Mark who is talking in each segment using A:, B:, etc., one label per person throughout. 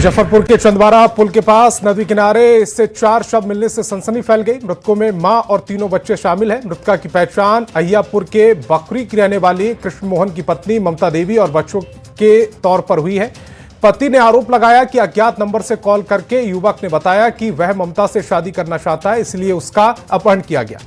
A: मुजफ्फरपुर के चंदवारा पुल के पास नदी किनारे से 4 शव मिलने से सनसनी फैल गई। मृतकों में मां और 3 बच्चे शामिल हैं। मृतका की पहचान अहियापुर के बकरी की रहने वाली कृष्ण मोहन की पत्नी ममता देवी और बच्चों के तौर पर हुई है। पति ने आरोप लगाया कि अज्ञात नंबर से कॉल करके युवक ने बताया कि वह ममता से शादी करना चाहता है, इसलिए उसका अपहरण किया गया।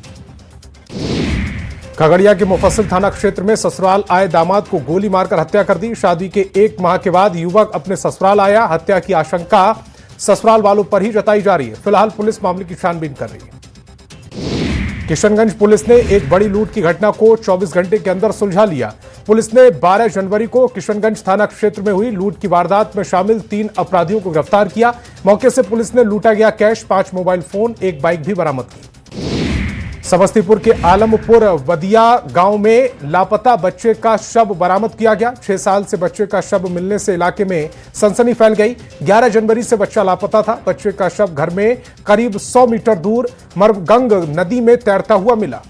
A: खगड़िया के मुफस्सिल थाना क्षेत्र में ससुराल आए दामाद को गोली मारकर हत्या कर दी। शादी के 1 माह के बाद युवक अपने ससुराल आया। हत्या की आशंका ससुराल वालों पर ही जताई जा रही है। फिलहाल पुलिस मामले की छानबीन कर रही है। किशनगंज पुलिस ने एक बड़ी लूट की घटना को 24 घंटे के अंदर सुलझा लिया। पुलिस ने 12 जनवरी को किशनगंज थाना क्षेत्र में हुई लूट की वारदात में शामिल 3 अपराधियों को गिरफ्तार किया। मौके से पुलिस ने लूटा गया कैश, 5 मोबाइल फोन, 1 बाइक भी बरामद की। समस्तीपुर के आलमपुर वदिया गांव में लापता बच्चे का शव बरामद किया गया। 6 साल से बच्चे का शव मिलने से इलाके में सनसनी फैल गई। 11 जनवरी से बच्चा लापता था। बच्चे का शव घर में करीब 100 मीटर दूर मरगंग नदी में तैरता हुआ मिला।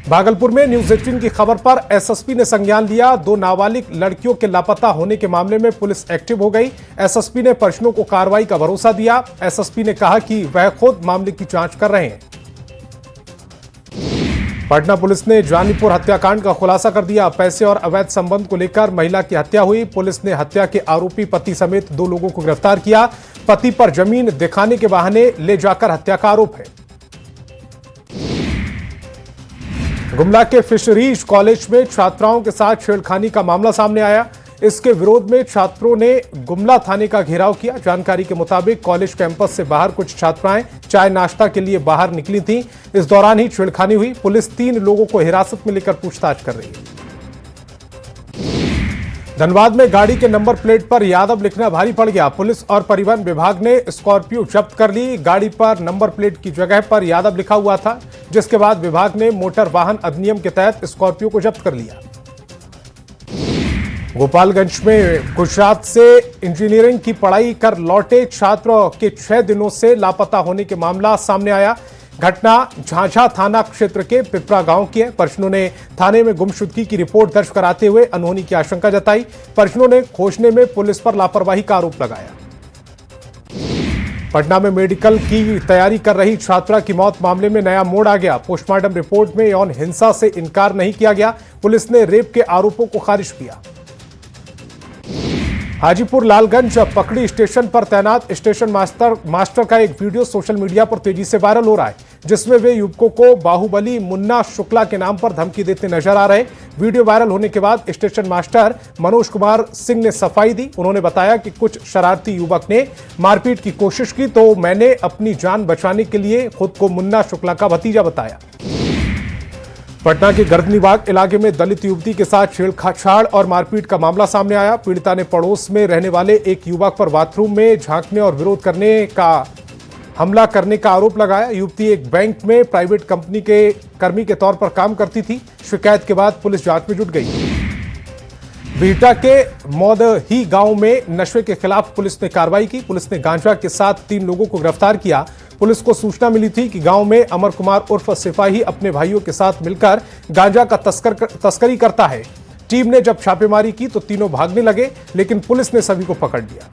A: भागलपुर में न्यूज 18 की खबर पर एसएसपी ने संज्ञान लिया। 2 नाबालिग लड़कियों के लापता होने के मामले में पुलिस एक्टिव हो गई। एसएसपी ने परिजनों को कार्रवाई का भरोसा दिया। एसएसपी ने कहा कि वह खुद मामले की जांच कर रहे हैं। पटना पुलिस ने जानीपुर हत्याकांड का खुलासा कर दिया। पैसे और अवैध संबंध को लेकर महिला की हत्या हुई। पुलिस ने हत्या के आरोपी पति समेत 2 लोगों को गिरफ्तार किया। पति पर जमीन दिखाने के बहाने ले जाकर हत्या का आरोप है। गुमला के फिशरीज कॉलेज में छात्राओं के साथ छेड़खानी का मामला सामने आया। इसके विरोध में छात्रों ने गुमला थाने का घेराव किया। जानकारी के मुताबिक कॉलेज कैंपस से बाहर कुछ छात्राएं चाय नाश्ता के लिए बाहर निकली थीं। इस दौरान ही छेड़खानी हुई। पुलिस 3 लोगों को हिरासत में लेकर पूछताछ कर रही है। धनबाद में गाड़ी के नंबर प्लेट पर यादव लिखना भारी पड़ गया। पुलिस और परिवहन विभाग ने स्कॉर्पियो जब्त कर ली। गाड़ी पर नंबर प्लेट की जगह पर यादव लिखा हुआ था, जिसके बाद विभाग ने मोटर वाहन अधिनियम के तहत स्कॉर्पियो को जब्त कर लिया। गोपालगंज में गुजरात से इंजीनियरिंग की पढ़ाई कर लौटे छात्र के 6 दिनों से लापता होने के मामला सामने आया। घटना झांझा थाना क्षेत्र के पिपरा गांव की है। परिजनों ने थाने में गुमशुदगी की रिपोर्ट दर्ज कराते हुए अनहोनी की आशंका जताई। परिजनों ने खोजने में पुलिस पर लापरवाही का आरोप लगाया। पटना में मेडिकल की तैयारी कर रही छात्रा की मौत मामले में नया मोड़ आ गया। पोस्टमार्टम रिपोर्ट में यौन हिंसा से इनकार नहीं किया गया। पुलिस ने रेप के आरोपों को खारिज किया। हाजीपुर लालगंज पकड़ी स्टेशन पर तैनात स्टेशन मास्टर का एक वीडियो सोशल मीडिया पर तेजी से वायरल हो रहा है, जिसमें वे युवकों को बाहुबली मुन्ना शुक्ला के नाम पर धमकी देते नजर आ रहे। वीडियो वायरल होने के बाद स्टेशन मास्टर मनोज कुमार सिंह ने सफाई दी। उन्होंने बताया कि कुछ शरारती युवक ने मारपीट की कोशिश की तो मैंने अपनी जान बचाने के लिए खुद को मुन्ना शुक्ला का भतीजा बताया। पटना के गर्दनीबाग इलाके में दलित युवती के साथ छेड़छाड़ और मारपीट का मामला सामने आया। पीड़िता ने पड़ोस में रहने वाले एक युवक पर बाथरूम में झांकने और विरोध करने का हमला करने का आरोप लगाया। युवती एक बैंक में प्राइवेट कंपनी के कर्मी के तौर पर काम करती थी। शिकायत के बाद पुलिस जांच में जुट गई। बिहटा के मौदही गांव में नशे के खिलाफ पुलिस ने कार्रवाई की। पुलिस ने गांजा के साथ 3 लोगों को गिरफ्तार किया। पुलिस को सूचना मिली थी कि गांव में अमर कुमार उर्फ सिपाही अपने भाइयों के साथ मिलकर गांजा का तस्करी करता है। टीम ने जब छापेमारी की तो तीनों भागने लगे, लेकिन पुलिस ने सभी को पकड़ लिया।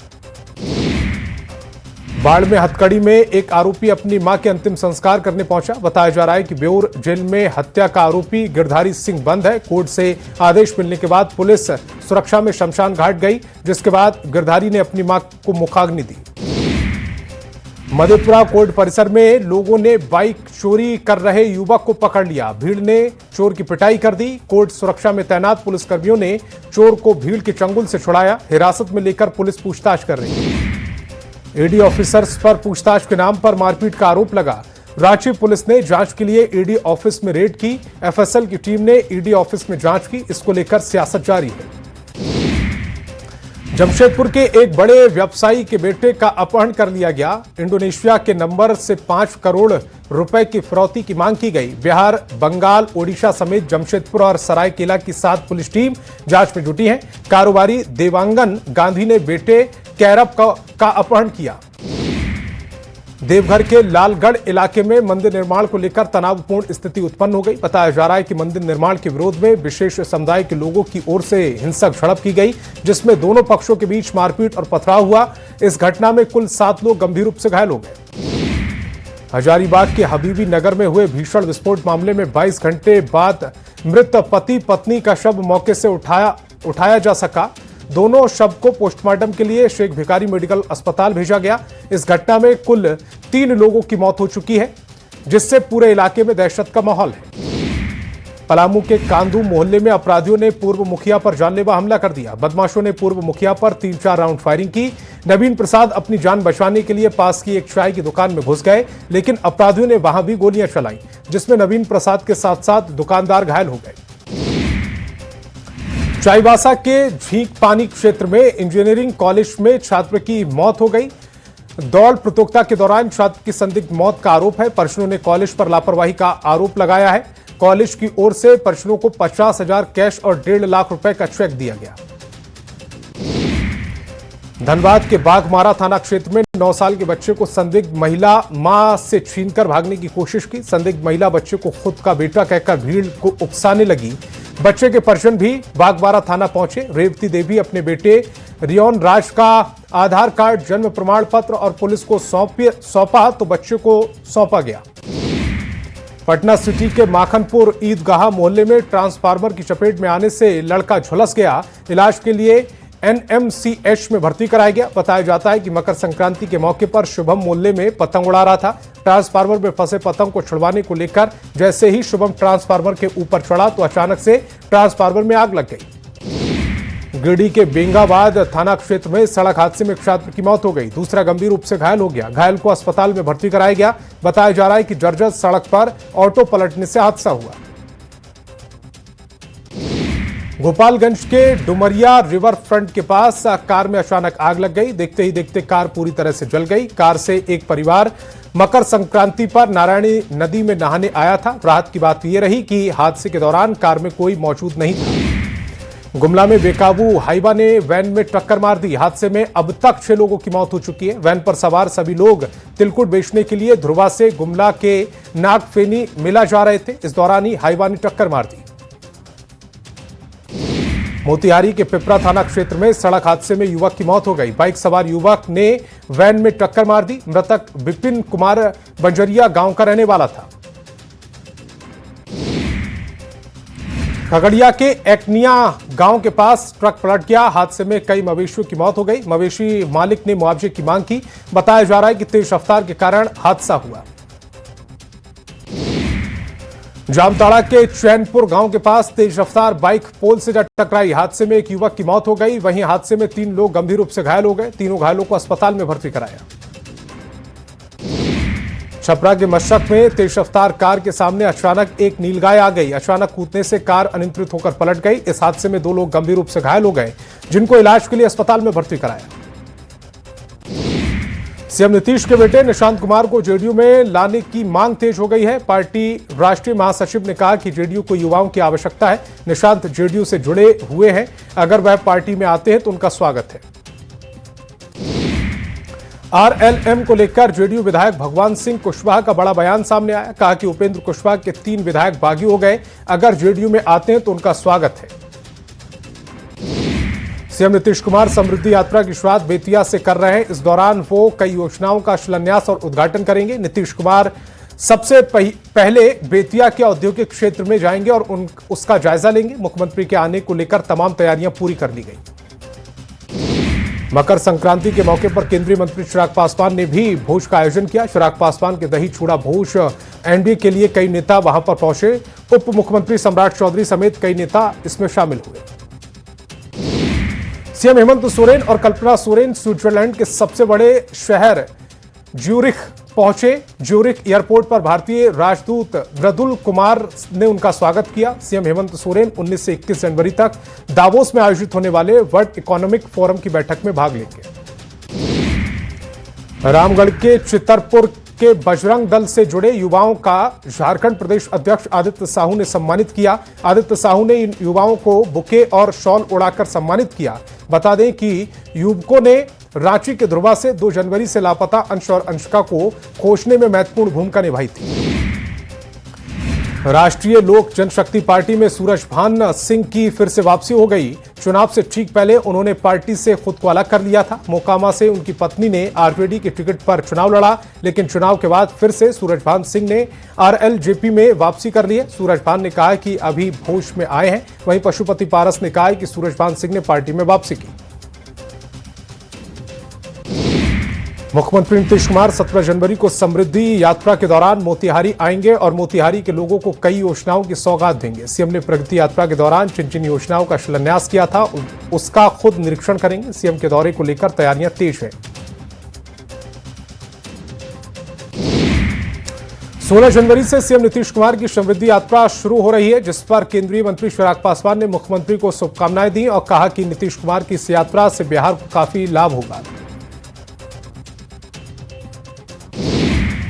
A: बाढ़ में हथकड़ी में एक आरोपी अपनी मां के अंतिम संस्कार करने पहुंचा। बताया जा रहा है कि बेउर जेल में हत्या का आरोपी गिरधारी सिंह बंद है। कोर्ट से आदेश मिलने के बाद पुलिस सुरक्षा में शमशान घाट गई, जिसके बाद गिरधारी ने अपनी मां को मुखाग्नि दी। मधेपुरा कोर्ट परिसर में लोगों ने बाइक चोरी कर रहे युवक को पकड़ लिया। भीड़ ने चोर की पिटाई कर दी। कोर्ट सुरक्षा में तैनात पुलिसकर्मियों ने चोर को भीड़ के चंगुल से छुड़ाया। हिरासत में लेकर पुलिस पूछताछ कर रही है। ईडी ऑफिसर्स पर पूछताछ के नाम पर मारपीट का आरोप लगा। रांची पुलिस ने जांच के लिए ईडी ऑफिस में रेड की। एफएसएल की टीम ने ईडी ऑफिस में जांच की। इसको लेकर सियासत जारी है। जमशेदपुर के एक बड़े व्यवसायी के बेटे का अपहरण कर लिया गया। इंडोनेशिया के नंबर से 5 करोड़ रुपए की फिरौती की मांग की गई। बिहार, बंगाल, ओडिशा समेत जमशेदपुर और सरायकेला की 7 पुलिस टीम जांच में जुटी है। कारोबारी देवांगन गांधी ने बेटे कैरब का अपहरण किया। देवघर के लालगढ़ इलाके में मंदिर निर्माण को लेकर तनावपूर्ण स्थिति उत्पन्न हो गई। बताया जा रहा है कि मंदिर निर्माण के विरोध में विशेष समुदाय के लोगों की ओर से हिंसक झड़प की गई, जिसमें दोनों पक्षों के बीच मारपीट और पथराव हुआ। इस घटना में कुल 7 लोग गंभीर रूप से घायल हो गए। हजारीबाग के हबीबी नगर में हुए भीषण विस्फोट मामले में 22 घंटे बाद मृत पति पत्नी का शव मौके से उठाया जा सका। दोनों शव को पोस्टमार्टम के लिए शेख भिखारी मेडिकल अस्पताल भेजा गया। इस घटना में कुल 3 लोगों की मौत हो चुकी है, जिससे पूरे इलाके में दहशत का माहौल है। पलामू के कांदू मोहल्ले में अपराधियों ने पूर्व मुखिया पर जानलेवा हमला कर दिया। बदमाशों ने पूर्व मुखिया पर 3-4 राउंड फायरिंग की। नवीन प्रसाद अपनी जान बचाने के लिए पास की एक चाय की दुकान में घुस गए, लेकिन अपराधियों ने वहां भी गोलियां चलाई, जिसमें नवीन प्रसाद के साथ साथ दुकानदार घायल हो गए। चाईबासा के झींक पानी क्षेत्र में इंजीनियरिंग कॉलेज में छात्र की मौत हो गई। दौड़ प्रतियोगिता के दौरान छात्र की संदिग्ध मौत का आरोप है। परिजनों ने कॉलेज पर लापरवाही का आरोप लगाया है। कॉलेज की ओर से परिजनों को 50,000 कैश और 1.5 लाख रुपए का चेक दिया गया। धनबाद के बाघमारा थाना क्षेत्र में 9 साल के बच्चे को संदिग्ध महिला मां से छीनकर भागने की कोशिश की। संदिग्ध महिला बच्चे को खुद का बेटा कहकर भीड़ को उकसाने लगी। बच्चे के परिजन भी बाघमारा थाना पहुंचे। रेवती देवी अपने बेटे रियोन राज का आधार कार्ड, जन्म प्रमाण पत्र और पुलिस को सौंपा तो बच्चे को सौंपा गया। पटना सिटी के माखनपुर ईदगाह मोहल्ले में ट्रांसफार्मर की चपेट में आने से लड़का झुलस गया। इलाज के लिए NMCH में भर्ती कराया गया। बताया जाता है कि मकर संक्रांति के मौके पर शुभम मोहल्ले में पतंग उड़ा रहा था। ट्रांसफार्मर में फंसे पतंग को छुड़वाने को लेकर जैसे ही शुभम ट्रांसफार्मर के ऊपर चढ़ा तो अचानक से ट्रांसफार्मर में आग लग गई। गिरिडीह के बेंगाबाद थाना क्षेत्र में सड़क हादसे में एक छात्र की मौत हो गई। दूसरा गंभीर रूप से घायल हो गया। घायल को अस्पताल में भर्ती कराया गया। बताया जा रहा है कि जर्जर सड़क पर ऑटो पलटने से हादसा हुआ। गोपालगंज के डुमरिया रिवर फ्रंट के पास कार में अचानक आग लग गई। देखते ही देखते कार पूरी तरह से जल गई। कार से एक परिवार मकर संक्रांति पर नारायणी नदी में नहाने आया था। राहत की बात यह रही कि हादसे के दौरान कार में कोई मौजूद नहीं था। गुमला में बेकाबू हाइवा ने वैन में टक्कर मार दी। हादसे में अब तक 6 लोगों की मौत हो चुकी है। वैन पर सवार सभी लोग तिलकुट बेचने के लिए ध्रुवा से गुमला के नागफेनी मिला जा रहे थे। इस दौरान ही हाइवा ने टक्कर मार दी। मोतिहारी के पिपरा थाना क्षेत्र में सड़क हादसे में युवक की मौत हो गई। बाइक सवार युवक ने वैन में टक्कर मार दी। मृतक विपिन कुमार बंजरिया गांव का रहने वाला था। खगड़िया के एकनिया गांव के पास ट्रक पलट गया। हादसे में कई मवेशियों की मौत हो गई। मवेशी मालिक ने मुआवजे की मांग की। बताया जा रहा है कि तेज रफ्तार के कारण हादसा हुआ। जामताड़ा के चैनपुर गांव के पास तेज रफ्तार बाइक पोल से जा टकराई। हादसे में एक युवक की मौत हो गई। वहीं हादसे में 3 लोग गंभीर रूप से घायल हो गए। तीनों घायलों को अस्पताल में भर्ती कराया। छपरा के मशरक में तेज रफ्तार कार के सामने अचानक एक नीलगाय आ गई। अचानक कूदने से कार अनियंत्रित होकर पलट गई। इस हादसे में 2 लोग गंभीर रूप से घायल हो गए, जिनको इलाज के लिए अस्पताल में भर्ती कराया। सीएम नीतीश के बेटे निशांत कुमार को जेडीयू में लाने की मांग तेज हो गई है। पार्टी राष्ट्रीय महासचिव ने कहा कि जेडीयू को युवाओं की आवश्यकता है। निशांत जेडीयू से जुड़े हुए हैं। अगर वह पार्टी में आते हैं तो उनका स्वागत है। आरएलएम को लेकर जेडीयू विधायक भगवान सिंह कुशवाहा का बड़ा बयान सामने आया। कहा कि उपेंद्र कुशवाहा के 3 विधायक बागी हो गए। अगर जेडीयू में आते हैं तो उनका स्वागत है। सीएम नीतीश कुमार समृद्धि यात्रा की शुरुआत बेतिया से कर रहे हैं। इस दौरान वो कई योजनाओं का शिलान्यास और उद्घाटन करेंगे। नीतीश कुमार सबसे पहले बेतिया के औद्योगिक क्षेत्र में जाएंगे और उसका जायजा लेंगे। मुख्यमंत्री के आने को लेकर तमाम तैयारियां पूरी कर ली गई। मकर संक्रांति के मौके पर केंद्रीय मंत्री चिराग पासवान ने भी भोज का आयोजन किया। चिराग पासवान के दही चूड़ा भोज एनडीए के लिए कई नेता वहां पर पहुंचे। उप मुख्यमंत्री सम्राट चौधरी समेत कई नेता इसमें शामिल हुए। सीएम हेमंत सोरेन और कल्पना सोरेन स्विट्जरलैंड के सबसे बड़े शहर ज्यूरिख पहुंचे। ज्यूरिख एयरपोर्ट पर भारतीय राजदूत मृदुल कुमार ने उनका स्वागत किया। सीएम हेमंत सोरेन 19 से 21 जनवरी तक दावोस में आयोजित होने वाले वर्ल्ड इकोनॉमिक फोरम की बैठक में भाग लेंगे। रामगढ़ के चितरपुर के बजरंग दल से जुड़े युवाओं का झारखंड प्रदेश अध्यक्ष आदित्य साहू ने सम्मानित किया। आदित्य साहू ने इन युवाओं को बुके और शॉल उड़ाकर सम्मानित किया। बता दें कि युवकों ने रांची के ध्रुवा से 2 जनवरी से लापता अंश और अंशिका को खोजने में महत्वपूर्ण भूमिका निभाई थी। राष्ट्रीय लोक जनशक्ति पार्टी में सूरजभान सिंह की फिर से वापसी हो गई। चुनाव से ठीक पहले उन्होंने पार्टी से खुद को अलग कर लिया था। मोकामा से उनकी पत्नी ने आरजेडी के टिकट पर चुनाव लड़ा, लेकिन चुनाव के बाद फिर से सूरजभान सिंह ने आरएलजेपी में वापसी कर ली है। सूरजभान ने कहा कि अभी होश में आए हैं। वहीं पशुपति पारस ने कहा कि सूरजभान सिंह ने पार्टी में वापसी की। मुख्यमंत्री नीतीश कुमार 17 जनवरी को समृद्धि यात्रा के दौरान मोतिहारी आएंगे और मोतिहारी के लोगों को कई योजनाओं की सौगात देंगे। सीएम ने प्रगति यात्रा के दौरान जिन जिन योजनाओं का शिलान्यास किया था उसका खुद निरीक्षण करेंगे। सीएम के दौरे को लेकर तैयारियां तेज हैं। 16 जनवरी से सीएम नीतीश कुमार की समृद्धि यात्रा शुरू हो रही है, जिस पर केंद्रीय मंत्री चिराग पासवान ने मुख्यमंत्री को शुभकामनाएं दी और कहा कि नीतीश कुमार की इस यात्रा से बिहार को काफी लाभ होगा।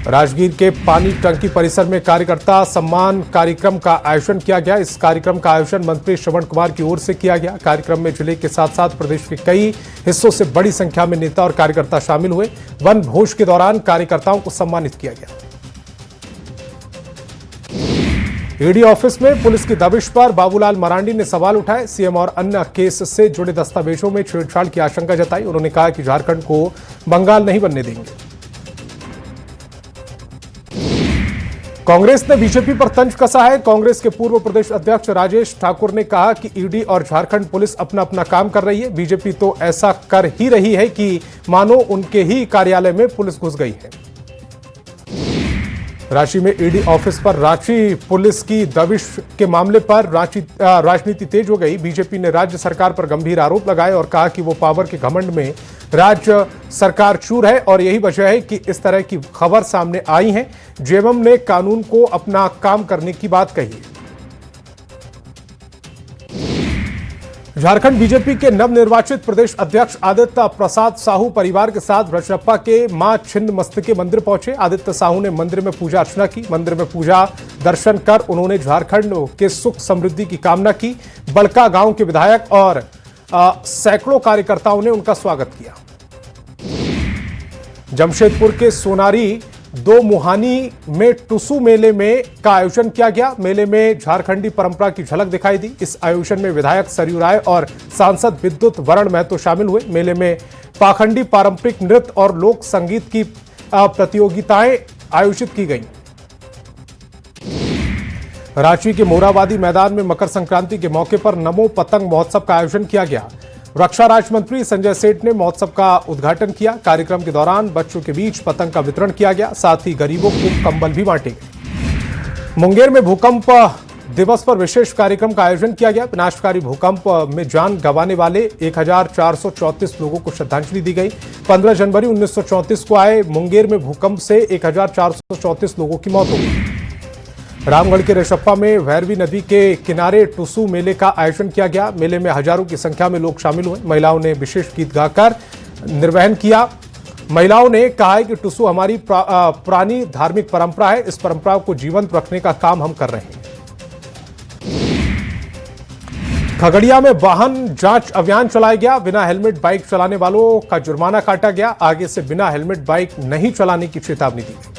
A: राजगीर के पानी टंकी परिसर में कार्यकर्ता सम्मान कार्यक्रम का आयोजन किया गया। इस कार्यक्रम का आयोजन मंत्री श्रवण कुमार की ओर से किया गया। कार्यक्रम में जिले के साथ साथ प्रदेश के कई हिस्सों से बड़ी संख्या में नेता और कार्यकर्ता शामिल हुए। वन भोज के दौरान कार्यकर्ताओं को सम्मानित किया गया। ईडी ऑफिस में पुलिस की दबिश पर बाबूलाल मरांडी ने सवाल उठाए। सीएम और अन्य केस से जुड़े दस्तावेजों में छेड़छाड़ की आशंका जताई। उन्होंने कहा कि झारखंड को बंगाल नहीं बनने देंगे। कांग्रेस ने बीजेपी पर तंज कसा है। कांग्रेस के पूर्व प्रदेश अध्यक्ष राजेश ठाकुर ने कहा कि ईडी और झारखंड पुलिस अपना अपना काम कर रही है। बीजेपी तो ऐसा कर ही रही है कि मानो उनके ही कार्यालय में पुलिस घुस गई है। रांची में ईडी ऑफिस पर रांची पुलिस की दबिश के मामले पर राजनीति तेज हो गई। बीजेपी ने राज्य सरकार पर गंभीर आरोप लगाए और कहा कि वो पावर के घमंड में राज्य सरकार चूर है और यही वजह है कि इस तरह की खबर सामने आई है। जेएमएम ने कानून को अपना काम करने की बात कही है। झारखंड बीजेपी के नवनिर्वाचित प्रदेश अध्यक्ष आदित्य प्रसाद साहू परिवार के साथ रजरप्पा के मां छिन्नमस्तिके मंदिर पहुंचे। आदित्य साहू ने मंदिर में पूजा अर्चना की। मंदिर में पूजा दर्शन कर उन्होंने झारखंड के सुख समृद्धि की कामना की। बड़का गांव के विधायक और सैकड़ों कार्यकर्ताओं ने उनका स्वागत किया। जमशेदपुर के सोनारी दो मुहानी में टुसू मेले में का आयोजन किया गया। मेले में झारखंडी परंपरा की झलक दिखाई दी। इस आयोजन में विधायक सरयू राय और सांसद विद्युत वरण महतो शामिल हुए। मेले में पाखंडी पारंपरिक नृत्य और लोक संगीत की प्रतियोगिताएं आयोजित की गईं। रांची के मोराबादी मैदान में मकर संक्रांति के मौके पर नमो पतंग महोत्सव का आयोजन किया गया। रक्षा राज्य मंत्री संजय सेठ ने महोत्सव का उद्घाटन किया। कार्यक्रम के दौरान बच्चों के बीच पतंग का वितरण किया गया। साथ ही गरीबों को कंबल भी बांटे गए। मुंगेर में भूकंप दिवस पर विशेष कार्यक्रम का आयोजन किया गया। विनाशकारी भूकंप में जान गंवाने वाले 1434 लोगों को श्रद्धांजलि दी गई। 15 जनवरी 1934 को आए मुंगेर में भूकंप से 1434 लोगों की मौत हो गई। रामगढ़ के रेशप्पा में भैरवी नदी के किनारे टुसू मेले का आयोजन किया गया। मेले में हजारों की संख्या में लोग शामिल हुए। महिलाओं ने विशेष गीत गाकर निर्वहन किया। महिलाओं ने कहा है कि टुसू हमारी पुरानी धार्मिक परंपरा है। इस परंपरा को जीवंत रखने का काम हम कर रहे हैं। खगड़िया में वाहन जांच अभियान चलाया गया। बिना हेलमेट बाइक चलाने वालों का जुर्माना काटा गया। आगे से बिना हेलमेट बाइक नहीं चलाने की चेतावनी दी गई।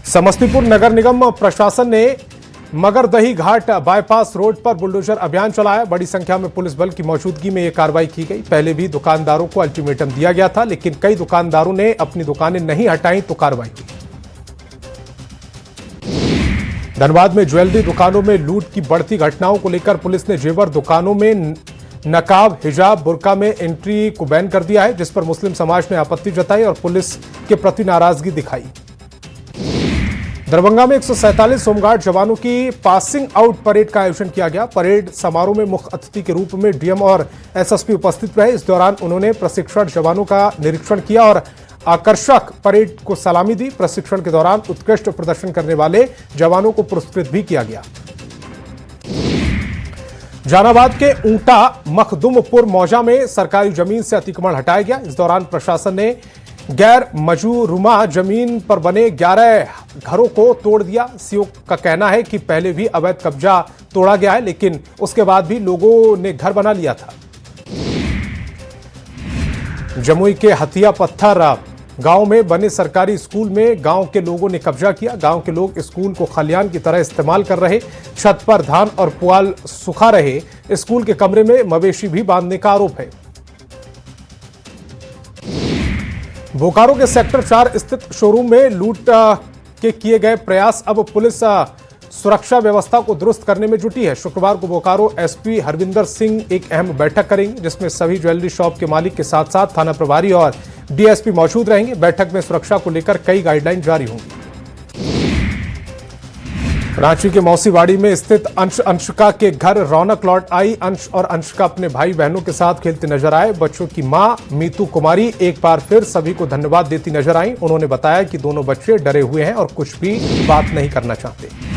A: समस्तीपुर नगर निगम प्रशासन ने मगरदही घाट बाईपास रोड पर बुलडोजर अभियान चलाया। बड़ी संख्या में पुलिस बल की मौजूदगी में यह कार्रवाई की गई। पहले भी दुकानदारों को अल्टीमेटम दिया गया था, लेकिन कई दुकानदारों ने अपनी दुकानें नहीं हटाई तो कार्रवाई की। धनबाद में ज्वेलरी दुकानों में लूट की बढ़ती घटनाओं को लेकर पुलिस ने जेवर दुकानों में नकाब, हिजाब, बुर्का में एंट्री को बैन कर दिया है, जिस पर मुस्लिम समाज ने आपत्ति जताई और पुलिस के प्रति नाराजगी दिखाई। दरभंगा में 147 होमगार्ड जवानों की पासिंग आउट परेड का आयोजन किया गया। परेड समारोह में मुख्य अतिथि के रूप में डीएम और एसएसपी उपस्थित रहे। इस दौरान उन्होंने प्रशिक्षण जवानों का निरीक्षण किया और आकर्षक परेड को सलामी दी। प्रशिक्षण के दौरान उत्कृष्ट प्रदर्शन करने वाले जवानों को पुरस्कृत भी किया गया। जहानाबाद के ऊंटा मखदुमपुर मौजा में सरकारी जमीन से अतिक्रमण हटाया गया। इस दौरान प्रशासन ने गैर मजूरुमा जमीन पर बने 11 घरों को तोड़ दिया। सीओ का कहना है कि पहले भी अवैध कब्जा तोड़ा गया है, लेकिन उसके बाद भी लोगों ने घर बना लिया था। जमुई के हथिया पत्थर गांव में बने सरकारी स्कूल में गांव के लोगों ने कब्जा किया। गांव के लोग स्कूल को खलियान की तरह इस्तेमाल कर रहे, छत पर धान और पुआल सुखा रहे। स्कूल के कमरे में मवेशी भी बांधने का आरोप है। बोकारो के सेक्टर 4 स्थित शोरूम में लूट के किए गए प्रयास। अब पुलिस सुरक्षा व्यवस्था को दुरुस्त करने में जुटी है। शुक्रवार को बोकारो एसपी हरविंदर सिंह एक अहम बैठक करेंगे, जिसमें सभी ज्वेलरी शॉप के मालिक के साथ साथ थाना प्रभारी और डीएसपी मौजूद रहेंगे। बैठक में सुरक्षा को लेकर कई गाइडलाइन जारी होंगी। रांची के मौसीवाड़ी में स्थित अंशिका के घर रौनक लौट आई। अंश और अंशिका अपने भाई बहनों के साथ खेलते नजर आए। बच्चों की मां मीतू कुमारी एक बार फिर सभी को धन्यवाद देती नजर आई। उन्होंने बताया कि दोनों बच्चे डरे हुए हैं और कुछ भी बात नहीं करना चाहते।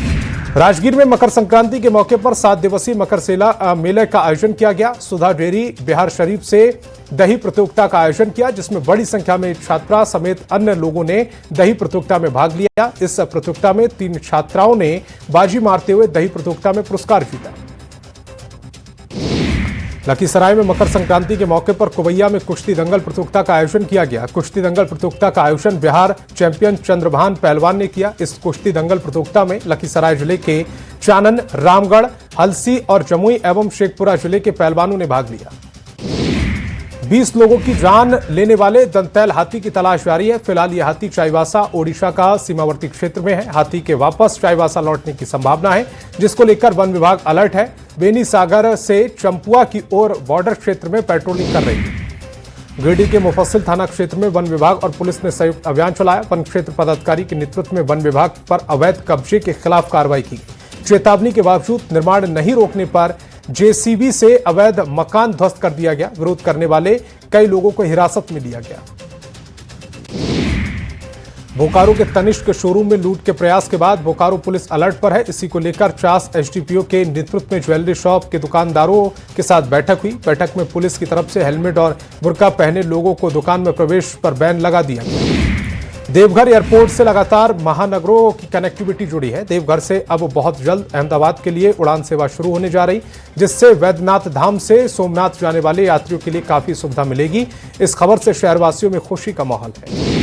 A: राजगीर में मकर संक्रांति के मौके पर 7 दिवसीय मकर मेले का आयोजन किया गया। सुधा डेयरी बिहार शरीफ से दही प्रतियोगिता का आयोजन किया, जिसमें बड़ी संख्या में छात्रा समेत अन्य लोगों ने दही प्रतियोगिता में भाग लिया। इस प्रतियोगिता में 3 छात्राओं ने बाजी मारते हुए दही प्रतियोगिता में पुरस्कार जीता। लखीसराय में मकर संक्रांति के मौके पर कुवैया में कुश्ती दंगल प्रतियोगिता का आयोजन किया गया। कुश्ती दंगल प्रतियोगिता का आयोजन बिहार चैंपियन चंद्रभान पहलवान ने किया। इस कुश्ती दंगल प्रतियोगिता में लखीसराय जिले के चानन, रामगढ़, हलसी और जमुई एवं शेखपुरा जिले के पहलवानों ने भाग लिया। 20 लोगों की जान लेने वाले दंतैल हाथी की तलाश जारी है। फिलहाल यह हाथी चाईबासा ओडिशा का सीमावर्ती क्षेत्र में है। हाथी के वापस चाईबासा लौटने की संभावना है, जिसको लेकर वन विभाग अलर्ट है। बेनी सागर से चंपुआ की ओर बॉर्डर क्षेत्र में पेट्रोलिंग कर रही है। गिरिडीह के मुफस्सिल थाना क्षेत्र में वन विभाग और पुलिस ने संयुक्त अभियान चलाया। वन क्षेत्र पदाधिकारी के नेतृत्व में वन विभाग पर अवैध कब्जे के खिलाफ कार्रवाई की। चेतावनी के बावजूद निर्माण नहीं रोकने पर जेसीबी से अवैध मकान ध्वस्त कर दिया गया। विरोध करने वाले कई लोगों को हिरासत में लिया गया। बोकारो के तनिष्क शोरूम में लूट के प्रयास के बाद बोकारो पुलिस अलर्ट पर है। इसी को लेकर चास एसडीपीओ के नेतृत्व में ज्वेलरी शॉप के दुकानदारों के साथ बैठक हुई। बैठक में पुलिस की तरफ से हेलमेट और बुर्का पहने लोगों को दुकान में प्रवेश पर बैन लगा दिया गया। देवघर एयरपोर्ट से लगातार महानगरों की कनेक्टिविटी जुड़ी है। देवघर से अब बहुत जल्द अहमदाबाद के लिए उड़ान सेवा शुरू होने जा रही, जिससे वैद्यनाथ धाम से सोमनाथ जाने वाले यात्रियों के लिए काफी सुविधा मिलेगी। इस खबर से शहरवासियों में खुशी का माहौल है।